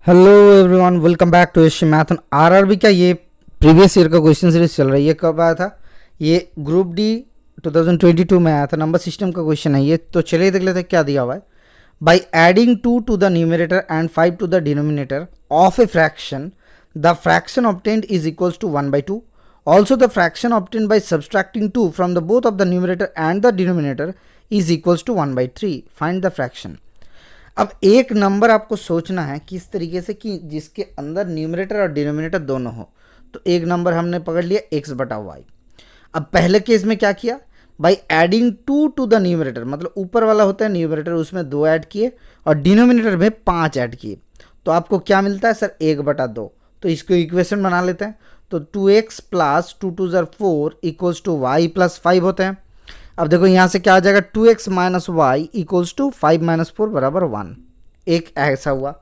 Hello everyone, welcome back to Asian math on RRB का ये previous year का question series चल रहा है। ये कब आया था? ये ग्रुप डी 2022 में आया था। नंबर सिस्टम का क्वेश्चन है ये। तो चलिए देख लेते हैं क्या दिया हुआ है। By adding 2 to the numerator and 5 to the denominator of a fraction, the fraction obtained is equals to 1/2. Also the fraction obtained by subtracting 2 from the both of the numerator and the denominator is equals to 1/3. Find the fraction. अब एक number आपको सोचना है किस तरीके से कि जिसके अंदर न्यूमरेटर और डिनोमिनेटर दोनों हो। तो एक नंबर हमने पकड़ लिया x/y। अब पहले केस में क्या किया? By adding 2 to the numerator, मतलब ऊपर वाला होता है न्यूमरेटर, उसमें 2 ऐड किए और डिनोमिनेटर में 5 ऐड किए। तो आपको क्या मिलता है सर? 1/2। तो इसको इक्वेशन बना लेते हैं। तो 2x plus 2 2 4 equals to y plus 5 होते हैं। अब देखो यहाँ से क्या आ जाएगा? 2x minus y equals to 5 minus 4 बराबर 1। एक ऐसा हुआ।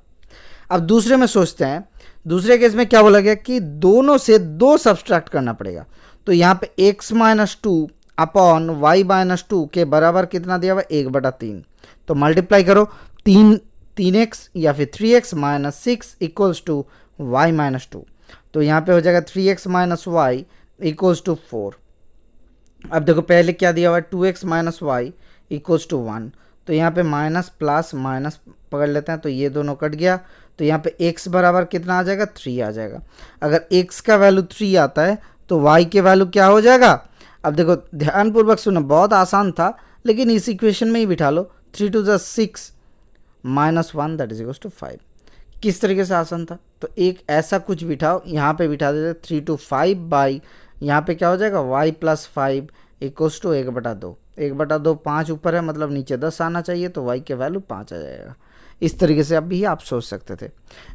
अब दूसरे में सोचते हैं। दूसरे केस में क्या बोला गया कि दोनों से 2 सब्सट्रैक्ट करना पड़ेगा। तो यहाँ पे x minus 2 upon y minus 2 के बराबर कितना दिया हुआ? 1/3। तो मल्टीप्लाई करो। 3x या फिर 3x minus 6 equals to y minus 2। तो यहाँ पे हो जाएगा 3x minus y equals to 4। अब देखो पहले क्या दिया हुआ है? 2x minus y equals to 1। तो यहाँ पे माइनस प्लस माइनस पकड़ लेते हैं, तो ये दोनों कट गया। तो यहाँ पे x बराबर कितना आ जाएगा? 3 आ जाएगा। अगर x का वैल्यू 3 आता है तो y के वैल्यू क्या हो जाएगा? अब देखो ध्यानपूर्वक सुनो, बहुत आसान था लेकिन इस इक्वेशन में ही बिठा लो। 3 2 6 minus 1 that is equals to 5। किस तरीके से आसान था? तो एक ऐसा कुछ बिठाओ, यहाँ पे बिठा देते 3 to 5 बाई, यहाँ पे क्या हो जाएगा? y plus 5 equals to 1/2। 1/2 5 ऊपर है, मतलब नीचे 10 आना चाहिए, तो y के वैल्यू 5 आ जाएगा। इस तरीके से अब भी आप सोच सकते थे,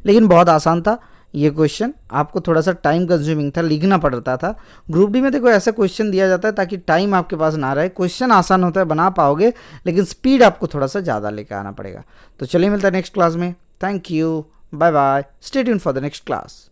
लेकिन बहुत आसान था ये क्वेश्चन। आपको थोड़ा सा टाइम कंज्यूमिंग था, लिखना पड़ता था। ग्रुप डी में देखो ऐसा क्वेश्चन दिया जाता है ताकि टाइम आपके पास ना रहे। क्वेश्चन आसान होता है, बना पाओगे, लेकिन स्पीड आपको थोड़ा सा ज़्यादा लेकर आना पड़ेगा। तो चलिए मिलता है नेक्स्ट क्लास में। Thank you, bye bye, stay tuned for the next class.